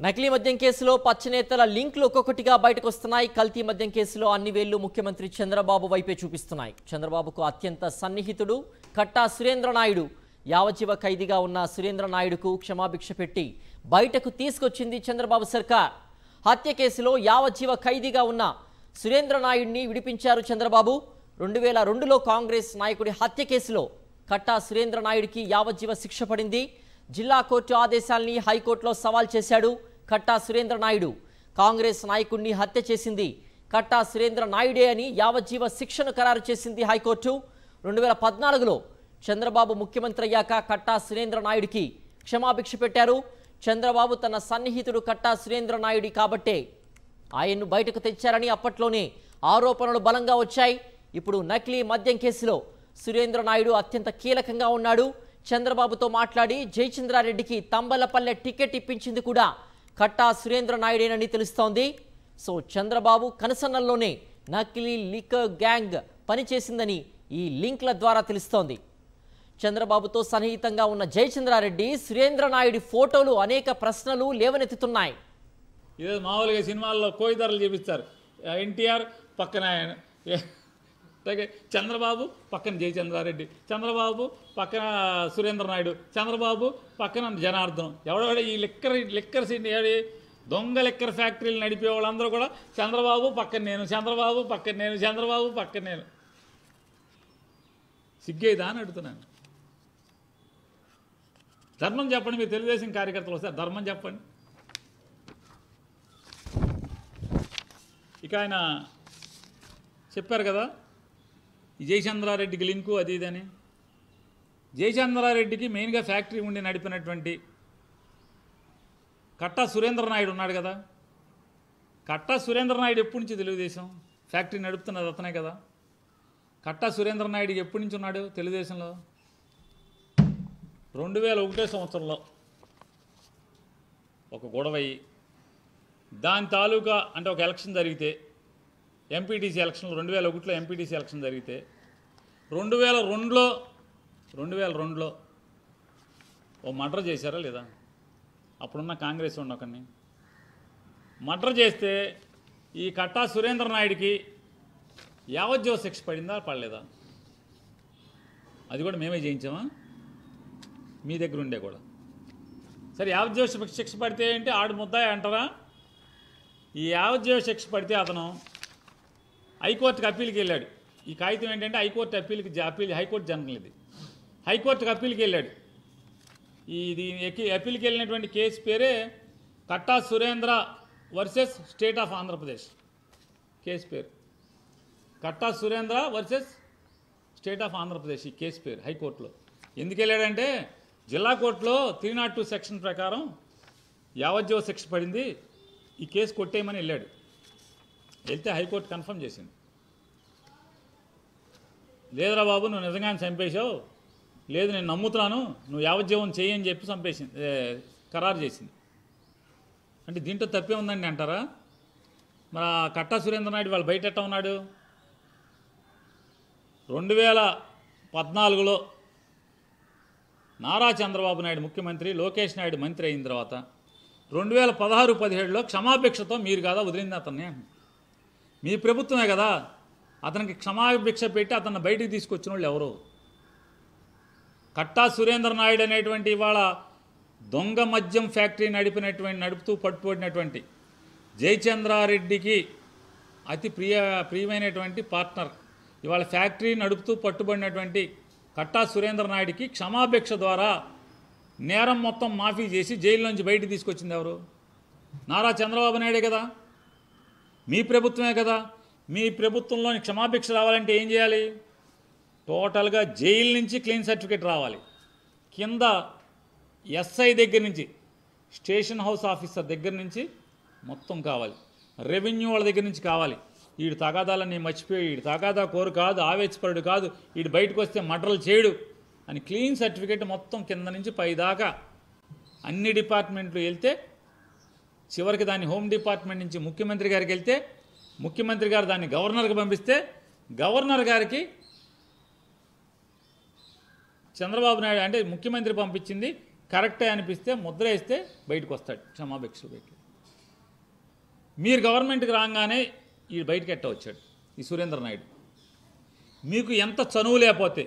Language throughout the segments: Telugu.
నకిలీ మద్యం కేసులో పచ్చనేతల లింకులు ఒక్కొక్కటిగా బయటకు వస్తున్నాయి. కల్తీ మద్యం కేసులో అన్ని వేళ్లు ముఖ్యమంత్రి చంద్రబాబు వైపే చూపిస్తున్నాయి. చంద్రబాబుకు అత్యంత సన్నిహితుడు కట్టా సురేంద్ర నాయుడు యావజ్జీవ ఖైదీగా ఉన్న సురేంద్ర నాయుడుకు క్షమాభిక్ష పెట్టి బయటకు తీసుకొచ్చింది చంద్రబాబు సర్కార్. హత్య కేసులో యావజ్జీవ ఖైదీగా ఉన్న సురేంద్ర నాయుడిని విడిపించారు చంద్రబాబు. 2002లో కాంగ్రెస్ నాయకుడి హత్య కేసులో కట్టా సురేంద్ర నాయుడికి యావజ్జీవ శిక్ష పడింది. జిల్లా కోర్టు ఆదేశాల్ని హైకోర్టులో సవాల్ చేశాడు కట్టా సురేంద్ర నాయుడు. కాంగ్రెస్ నాయకుడిని హత్య చేసింది కట్టా సురేంద్ర నాయుడే అని యావజ్జీవ శిక్షను ఖరారు చేసింది హైకోర్టు. 2014లో చంద్రబాబు ముఖ్యమంత్రి అయ్యాక కట్టా సురేంద్ర నాయుడికి క్షమాభిక్ష పెట్టారు. చంద్రబాబు తన సన్నిహితుడు కట్టా సురేంద్ర నాయుడి కాబట్టే ఆయన్ను బయటకు తెచ్చారని అప్పట్లోనే ఆరోపణలు బలంగా వచ్చాయి. ఇప్పుడు నకిలీ మద్యం కేసులో సురేంద్ర నాయుడు అత్యంత కీలకంగా ఉన్నాడు. చంద్రబాబుతో మాట్లాడి జయచంద్రారెడ్డికి తంబలపల్లె టికెట్ ఇప్పించింది కూడా కట్టా సురేంద్ర నాయుడేనని తెలుస్తోంది. సో చంద్రబాబు కనసన్నల్లోనే నకిలీ లిక్కర్ గ్యాంగ్ పనిచేసిందని ఈ లింక్ల ద్వారా తెలుస్తోంది. చంద్రబాబుతో సన్నిహితంగా ఉన్న జయచంద్రారెడ్డి సురేంద్ర నాయుడి ఫోటోలు అనేక ప్రశ్నలు లేవనెత్తుతున్నాయి. ఇదే మామూలుగా సినిమాల్లో కోయిదారులు చూపిస్తారు. ఎన్టీఆర్ పక్కన చంద్రబాబు పక్కన జయచంద్రారెడ్డి, చంద్రబాబు పక్కన సురేంద్ర నాయుడు, చంద్రబాబు పక్కన జనార్దన్. ఎవడెవడ ఈ లిక్కర్ దొంగ లిక్కర్ ఫ్యాక్టరీలు నడిపే వాళ్ళందరూ కూడా చంద్రబాబు పక్కన నేను, చంద్రబాబు పక్కన నేను, చంద్రబాబు పక్కన నేను. సిగ్గేదా అని అడుగుతున్నాను. ధర్మం చెప్పండి. మీరు తెలుగుదేశం కార్యకర్తలు వస్తే ధర్మం చెప్పండి. ఇక ఆయన చెప్పారు కదా ఈ జయచంద్రారెడ్డికి లింకు అది ఇదని. జయచంద్రారెడ్డికి మెయిన్గా ఫ్యాక్టరీ ఉండి నడిపినటువంటి కట్టా సురేంద్ర నాయుడు ఉన్నాడు కదా. కట్టా సురేంద్ర నాయుడు ఎప్పటి నుంచి తెలుగుదేశం ఫ్యాక్టరీ నడుపుతున్నది అతనే కదా. కట్టా సురేంద్ర నాయుడికి ఎప్పటి నుంచి ఉన్నాడు తెలుగుదేశంలో? 2001 సంవత్సరంలో ఒక గొడవయ్యి దాని తాలూకా అంటే ఒక ఎలక్షన్ జరిగితే ఎంపీటీసీ ఎలక్షన్లు 2001లో ఎంపీటీసీ ఎలక్షన్ జరిగితే 2002లో ఓ మర్డర్ చేశారా లేదా? అప్పుడున్న కాంగ్రెస్ ఒకరిని మర్డర్ చేస్తే ఈ కట్టా సురేంద్ర నాయుడికి యావజ్జీవ శిక్ష పడిందా పడలేదా? అది కూడా మేమే చేయించామా? మీ దగ్గర ఉండే కూడా. సరే యావజ్జీవ శిక్ష పడితే ఏంటి ఆడు ముద్దాయి అంటారా? ఈ యావజ్జీవ శిక్ష పడితే అతను హైకోర్టుకి అప్పీల్కి వెళ్ళాడు. ఈ కాగితం ఏంటంటే హైకోర్టు హైకోర్టు జనరల్ ఇది. హైకోర్టుకి అప్పీల్కి వెళ్ళాడు. ఇది అప్పీల్కి వెళ్ళినటువంటి కేసు పేరే Katta Surendra versus state of Andhra Pradesh. Case పేరు Katta Surendra versus state of Andhra Pradesh. ఈ కేసు పేరు హైకోర్టులో ఎందుకు వెళ్ళాడంటే జిల్లా కోర్టులో 302 సెక్షన్ ప్రకారం యావజ్జీవ శిక్ష పడింది, ఈ కేసు కొట్టేయమని వెళ్ళాడు. వెళ్తే హైకోర్టు కన్ఫర్మ్ చేసింది, లేదురా బాబు నువ్వు నిజంగానే చంపేశావు, లేదు నేను నమ్ముతున్నాను, నువ్వు యావజ్జీవం చేయని చెప్పి చంపేసింది, ఖరారు చేసింది. అంటే దీంట్లో తప్పే ఉందండి అంటారా? మరి కట్టా సురేంద్ర నాయుడు వాళ్ళు బయట ఎట్టా ఉన్నాడు? 2014లో నారా చంద్రబాబు నాయుడు ముఖ్యమంత్రి, లోకేష్ నాయుడు మంత్రి అయిన తర్వాత 2016-17లో క్షమాభిక్షతో మీరు కదా వదిలింది అతన్ని. మీ ప్రభుత్వమే కదా అతనికి క్షమాభిక్ష పెట్టి అతన్ని బయటికి తీసుకొచ్చిన వాళ్ళు ఎవరు? కట్టా సురేంద్ర నాయుడు అనేటువంటి ఇవాళ దొంగ మద్యం ఫ్యాక్టరీ నడుపుతూ పట్టుబడినటువంటి జయచంద్రారెడ్డికి అతి ప్రియమైనటువంటి పార్ట్నర్, ఇవాళ ఫ్యాక్టరీ నడుపుతూ పట్టుబడినటువంటి కట్టా సురేంద్ర నాయుడికి క్షమాభిక్ష ద్వారా నేరం మొత్తం మాఫీ చేసి జైలు నుంచి బయటికి తీసుకొచ్చింది ఎవరు? నారా చంద్రబాబు నాయుడే కదా, మీ ప్రభుత్వమే కదా. మీ ప్రభుత్వంలోని క్షమాభిక్ష రావాలంటే ఏం చేయాలి? టోటల్గా జైలు నుంచి క్లీన్ సర్టిఫికేట్ రావాలి. కింద ఎస్ఐ దగ్గర నుంచి, స్టేషన్ హౌస్ ఆఫీసర్ దగ్గర నుంచి మొత్తం కావాలి. రెవెన్యూ వాళ్ళ దగ్గర నుంచి కావాలి. వీడు తగాదాలని మర్చిపోయి వీడు తగాదా కోరు కాదు, ఆవేశపరుడు కాదు, వీడు బయటకు వస్తే మర్డర్లు చేయడు అని క్లీన్ సర్టిఫికేట్ మొత్తం కింద నుంచి పై దాకా అన్ని డిపార్ట్మెంట్లు వెళ్తే చివరికి దాన్ని హోమ్ డిపార్ట్మెంట్ నుంచి ముఖ్యమంత్రి గారికి వెళ్తే ముఖ్యమంత్రి గారు దాన్ని గవర్నర్కి పంపిస్తే గవర్నర్ గారికి చంద్రబాబు నాయుడు అంటే ముఖ్యమంత్రి పంపించింది కరెక్టే అనిపిస్తే ముద్ర వేస్తే బయటకు వస్తాడు క్షమాభిక్షలు పెట్టి. మీరు గవర్నమెంట్కి రాగానే ఈ బయటకు ఎట్ట వచ్చాడు ఈ సురేంద్ర నాయుడు. మీకు ఎంత చనువు లేకపోతే,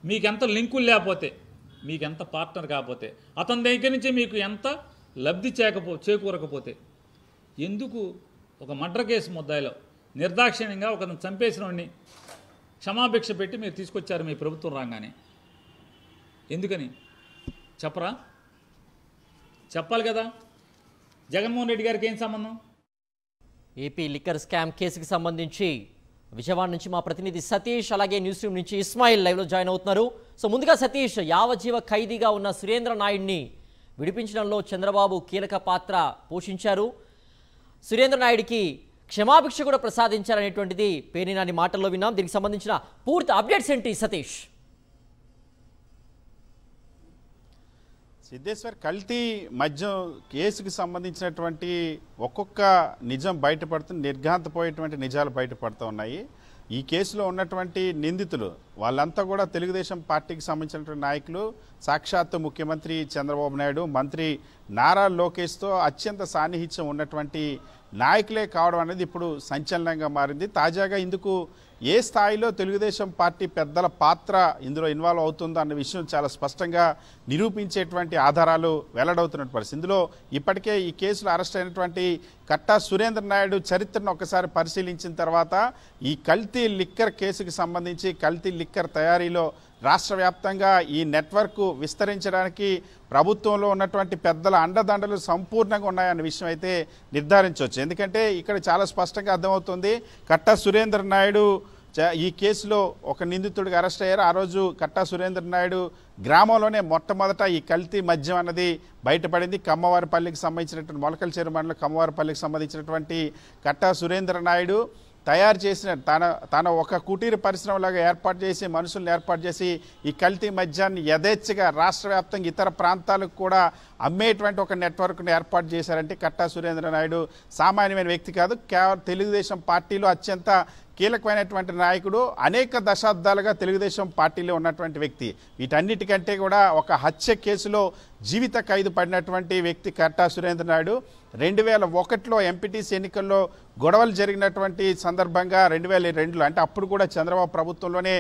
మీకెంత లింకులు లేకపోతే, మీకెంత పార్ట్నర్ కాకపోతే, అతని దగ్గర నుంచి మీకు ఎంత లబ్ధి చేకూరకపోతే ఎందుకు ఒక మర్డర్ కేసు ముద్దాయిలో నిర్దాక్షిణ్యంగా ఒకరిని చంపేసిన వాడిని క్షమాభిక్ష పెట్టి మీరు తీసుకొచ్చారు మీ ప్రభుత్వం రాగానే? ఎందుకని చెప్పరా? చెప్పాలి కదా. జగన్మోహన్ రెడ్డి గారికి ఏం సంబంధం? ఏపీ లిక్కర్ స్కామ్ కేసుకి సంబంధించి విజయవాడ నుంచి మా ప్రతినిధి సతీష్, అలాగే న్యూస్ రూమ్ నుంచి ఇస్మాయిల్ లైవ్లో జాయిన్ అవుతున్నారు. సో ముందుగా సతీష్, యావజ్జీవ ఖైదీగా ఉన్న సురేంద్ర నాయుడిని విడిపించడంలో చంద్రబాబు కీలక పాత్ర పోషించారు. సురేంద్ర నాయుడికి క్షమాభిక్ష కూడా ప్రసాదించారనేటువంటిది పేర్ని నాని మాటల్లో విన్నాం. దీనికి సంబంధించిన పూర్తి అప్డేట్స్ ఏంటి సతీష్? సిద్ధేశ్వర్, కల్తీ మద్యం కేసుకు సంబంధించినటువంటి ఒక్కొక్క నిజం బయటపడుతుంది, నిర్ఘాంతపోయేటువంటి నిజాలు బయటపడుతూ ఉన్నాయి. ఈ కేసులో ఉన్నటువంటి నిందితులు వాళ్ళంతా కూడా తెలుగుదేశం పార్టీకి సంబంధించినటువంటి నాయకులు, సాక్షాత్తు ముఖ్యమంత్రి చంద్రబాబు నాయుడు, మంత్రి నారా లోకేష్తో అత్యంత సాన్నిహిత్యం ఉన్నటువంటి నాయకులే కావడం అనేది ఇప్పుడు సంచలనంగా మారింది. తాజాగా ఇందుకు ఏ స్థాయిలో తెలుగుదేశం పార్టీ పెద్దల పాత్ర ఇందులో ఇన్వాల్వ్ అవుతుందో అన్న విషయం చాలా స్పష్టంగా నిరూపించేటువంటి ఆధారాలు వెల్లడవుతున్న పరిస్థితి. ఇందులో ఇప్పటికే ఈ కేసులో అరెస్ట్ అయినటువంటి కట్టా సురేంద్ర నాయుడు చరిత్రను ఒకసారి పరిశీలించిన తర్వాత ఈ కల్తీ లిక్కర్ కేసుకు సంబంధించి, కల్తీ లిక్కర్ తయారీలో రాష్ట్ర వ్యాప్తంగా ఈ నెట్వర్క్ విస్తరించడానికి ప్రభుత్వంలో ఉన్నటువంటి పెద్దల అండదండలు సంపూర్ణంగా ఉన్నాయన్న విషయం అయితే నిర్ధారించవచ్చు. ఎందుకంటే ఇక్కడ చాలా స్పష్టంగా అర్థమవుతుంది, కట్టా సురేంద్ర నాయుడు ఈ కేసులో ఒక నిందితుడిగా అరెస్ట్ అయ్యారు. ఆ రోజు కట్టా సురేంద్ర నాయుడు గ్రామంలోనే మొట్టమొదట ఈ కల్తీ మద్యం అన్నది బయటపడింది. కమ్మవారిపల్లికి సంబంధించినటువంటి మొలకల చెరువు మండలం కమ్మవారిపల్లికి సంబంధించినటువంటి కట్టా సురేంద్ర నాయుడు తయారు చేసిన తన ఒక కుటీర పరిశ్రమలాగా ఏర్పాటు చేసి, మనుషులను ఏర్పాటు చేసి ఈ కల్తీ మద్యాన్ని యథేచ్ఛగా రాష్ట్ర వ్యాప్తంగా ఇతర ప్రాంతాలకు కూడా అమ్మేటువంటి ఒక నెట్వర్క్ను ఏర్పాటు చేశారంటే కట్టా సురేంద్ర నాయుడు సామాన్యమైన వ్యక్తి కాదు. కేవలం తెలుగుదేశం పార్టీలో అత్యంత కీలకమైనటువంటి నాయకుడు, అనేక దశాబ్దాలుగా తెలుగుదేశం పార్టీలో ఉన్నటువంటి వ్యక్తి. వీటన్నిటికంటే కూడా ఒక హత్య కేసులో జీవిత ఖైదు పడినటువంటి వ్యక్తి కట్టా సురేంద్ర నాయుడు. 2001లో ఎంపీటీసీ ఎన్నికల్లో గొడవలు జరిగినటువంటి సందర్భంగా 2002లో, అంటే అప్పుడు కూడా చంద్రబాబు ప్రభుత్వంలోనే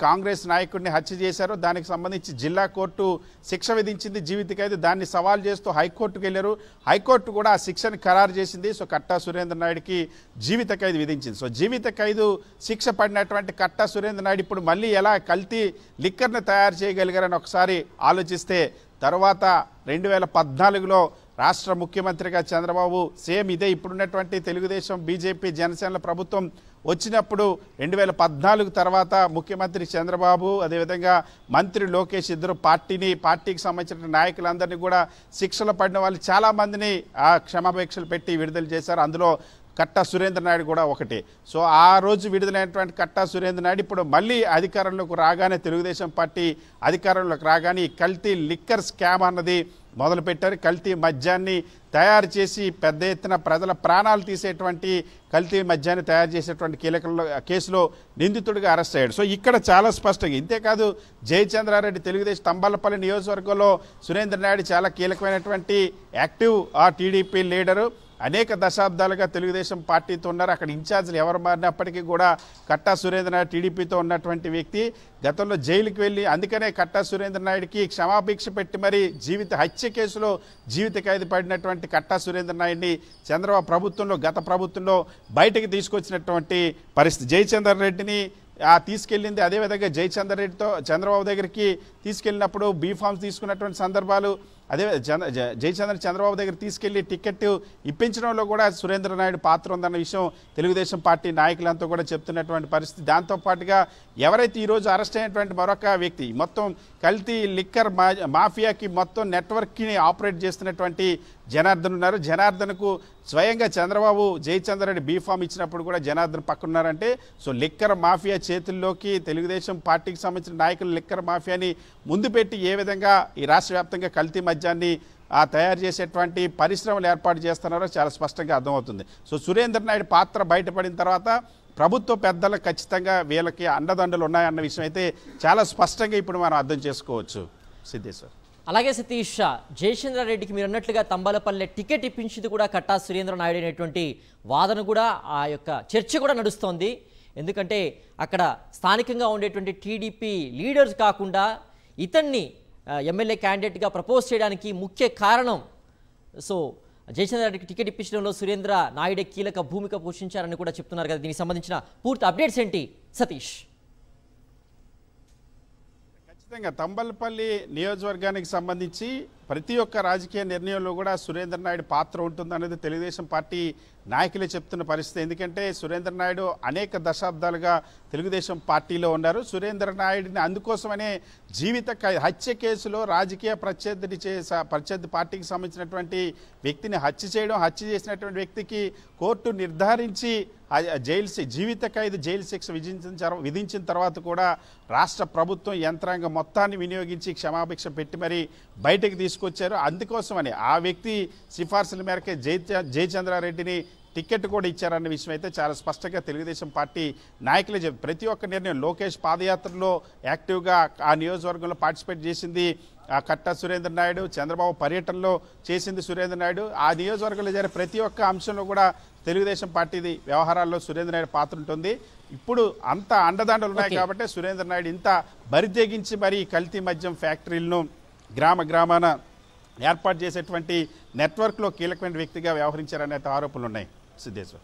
కాంగ్రెస్ నాయకుడిని హత్య చేశారు. దానికి సంబంధించి జిల్లా కోర్టు శిక్ష విధించింది, జీవిత ఖైదు. దాన్ని సవాల్ చేస్తూ హైకోర్టుకు వెళ్ళారు. హైకోర్టు కూడా ఆ శిక్షను ఖరారు చేసింది. సో కట్టా సురేంద్ర నాయుడికి జీవిత ఖైదు విధించింది. సో జీవిత ఖైదు శిక్ష పడినటువంటి కట్టా సురేంద్ర నాయుడు ఇప్పుడు మళ్ళీ ఎలా కల్తీ లిక్కర్ని తయారు చేయగలిగారని ఒకసారి ఆలోచిస్తే, తర్వాత 2014లో రాష్ట్ర ముఖ్యమంత్రిగా చంద్రబాబు సేమ్ ఇదే ఇప్పుడున్నటువంటి తెలుగుదేశం, బీజేపీ, జనసేనల ప్రభుత్వం వచ్చినప్పుడు 2014 తర్వాత ముఖ్యమంత్రి చంద్రబాబు అదేవిధంగా మంత్రి లోకేష్ ఇద్దరు పార్టీకి సంబంధించిన నాయకులందరినీ కూడా శిక్షలు పడిన వాళ్ళు చాలామందిని ఆ క్షమాభిక్షలు పెట్టి విడుదల చేశారు. అందులో కట్టా సురేంద్ర నాయుడు కూడా ఒకటి. సో ఆ రోజు విడుదలైనటువంటి కట్టా సురేంద్ర నాయుడు ఇప్పుడు మళ్ళీ అధికారంలోకి రాగానే, తెలుగుదేశం పార్టీ అధికారంలోకి రాగానే ఈ కల్తీ లిక్కర్ స్కామ్ అన్నది మొదలుపెట్టారు. కల్తీ మద్యాన్ని తయారు చేసి పెద్ద ఎత్తున ప్రజల ప్రాణాలు తీసేటువంటి కల్తీ మద్యాన్ని తయారు చేసేటువంటి కేసులో నిందితుడిగా అరెస్ట్ అయ్యాడు. సో ఇక్కడ చాలా స్పష్టంగా, ఇంతేకాదు జయచంద్రారెడ్డి తెలుగుదేశం తంబలపల్లి నియోజకవర్గంలో సురేంద్ర నాయుడు చాలా కీలకమైనటువంటి యాక్టివ్ టీడీపీ లీడరు. అనేక దశాబ్దాలుగా తెలుగుదేశం పార్టీతో ఉన్నారు. అక్కడ ఇన్ఛార్జీలు ఎవరు మారినప్పటికీ కూడా కట్టా సురేంద్ర నాయుడు టీడీపీతో ఉన్నటువంటి వ్యక్తి. గతంలో జైలుకి వెళ్ళి, అందుకనే కట్టా సురేంద్ర నాయుడికి క్షమాభిక్ష పెట్టి మరి హత్య కేసులో జీవిత ఖైదు పడినటువంటి కట్టా సురేంద్ర నాయుడిని చంద్రబాబు ప్రభుత్వంలో, గత ప్రభుత్వంలో బయటకు తీసుకొచ్చినటువంటి పరిస్థితి. జయచంద్ర రెడ్డిని తీసుకెళ్ళింది అదేవిధంగా జయచంద్ర రెడ్డితో చంద్రబాబు దగ్గరికి తీసుకెళ్ళినప్పుడు బీఫామ్స్ తీసుకున్నటువంటి సందర్భాలు, అదే చంద్రబాబు దగ్గర తీసుకెళ్లి టికెట్ ఇప్పించడంలో కూడా సురేంద్ర నాయుడు పాత్ర ఉందన్న విషయం తెలుగుదేశం పార్టీ నాయకులంతా కూడా చెప్తున్నటువంటి పరిస్థితి. దాంతోపాటుగా ఎవరైతే ఈరోజు అరెస్ట్ అయినటువంటి మరొక వ్యక్తి, మొత్తం కల్తీ లిక్కర్ మాఫియాకి మొత్తం నెట్వర్క్ని ఆపరేట్ చేస్తున్నటువంటి జనార్దన్ ఉన్నారు. జనార్దన్కు స్వయంగా చంద్రబాబు జయచంద్రరెడ్డి బీఫామ్ ఇచ్చినప్పుడు కూడా జనార్దన్ పక్కనున్నారంటే, సో లిక్కర్ మాఫియా చేతుల్లోకి తెలుగుదేశం పార్టీకి సంబంధించిన నాయకులు లిక్కర్ మాఫియాని ముందు పెట్టి ఏ విధంగా ఈ రాష్ట్ర వ్యాప్తంగా కల్తీ మద్యాన్ని తయారు చేసేటువంటి పరిశ్రమలు ఏర్పాటు చేస్తున్నారో చాలా స్పష్టంగా అర్థమవుతుంది. సో సురేంద్ర నాయుడు పాత్ర బయటపడిన తర్వాత ప్రభుత్వ పెద్దలు ఖచ్చితంగా వీళ్ళకి అండదండలు ఉన్నాయన్న విషయం అయితే చాలా స్పష్టంగా ఇప్పుడు మనం అర్థం చేసుకోవచ్చు. సిద్ధేశ్వర్. అలాగే సతీష్, జయచంద్రారెడ్డికి మీరు అన్నట్లుగా తంబాలపల్లె టికెట్ ఇప్పించింది కూడా కట్టా సురేంద్ర నాయుడు అనేటువంటి వాదన కూడా, ఆ యొక్క చర్చ కూడా నడుస్తోంది. ఎందుకంటే అక్కడ స్థానికంగా ఉండేటువంటి టీడీపీ లీడర్స్ కాకుండా ఇతన్ని ఎమ్మెల్యే క్యాండిడేట్గా ప్రపోజ్ చేయడానికి ముఖ్య కారణం జయచంద్రారెడ్డికి టికెట్ ఇప్పించడంలో సురేంద్ర నాయుడే కీలక భూమిక పోషించారని కూడా చెప్తున్నారు కదా. దీనికి సంబంధించిన పూర్తి అప్డేట్స్ ఏంటి సతీష్? ఖచ్చితంగా తంబలపల్లి నియోజకవర్గానికి సంబంధించి ప్రతి ఒక్క రాజకీయ నిర్ణయంలో కూడా సురేంద్ర నాయుడు పాత్ర ఉంటుందనేది తెలుగుదేశం పార్టీ నాయకులే చెప్తున్న పరిస్థితి. ఎందుకంటే సురేంద్ర నాయుడు అనేక దశాబ్దాలుగా తెలుగుదేశం పార్టీలో ఉన్నారు. సురేంద్ర నాయుడిని అందుకోసమనే జీవిత హత్య కేసులో రాజకీయ ప్రత్యర్థి పార్టీకి సంబంధించినటువంటి వ్యక్తిని హత్య చేసినటువంటి వ్యక్తికి కోర్టు నిర్ధారించి జీవిత ఖైదు జైలు శిక్ష విధించిన తర్వాత కూడా రాష్ట్ర ప్రభుత్వం యంత్రాంగం మొత్తాన్ని వినియోగించి క్షమాభిక్ష పెట్టి మరీ బయటకు తీసుకొచ్చారు. అందుకోసమని ఆ వ్యక్తి సిఫార్సుల మేరకే జయచంద్రారెడ్డిని టికెట్ కూడా ఇచ్చారన్న విషయం అయితే చాలా స్పష్టంగా తెలుగుదేశం పార్టీ నాయకులే చెప్పారు. ప్రతి ఒక్క నిర్ణయం లోకేష్ పాదయాత్రలో యాక్టివ్గా ఆ నియోజకవర్గంలో పార్టిసిపేట్ చేసింది కట్టా సురేంద్ర నాయుడు, చంద్రబాబు పర్యటనలో చేసింది సురేంద్ర నాయుడు. ఆ నియోజకవర్గంలో జరిగే ప్రతి ఒక్క అంశంలో కూడా తెలుగుదేశం పార్టీది వ్యవహారాల్లో సురేంద్ర నాయుడు పాత్ర ఉంటుంది. ఇప్పుడు అంత అండదండలు ఉన్నాయి కాబట్టి సురేంద్ర నాయుడు ఇంత బరితెగించి మరి కల్తీ మద్యం ఫ్యాక్టరీలను గ్రామాన ఏర్పాటు చేసేటువంటి నెట్వర్క్లో కీలకమైన వ్యక్తిగా వ్యవహరించారనే ఆరోపణలు ఉన్నాయి సిద్ధేశ్వర్.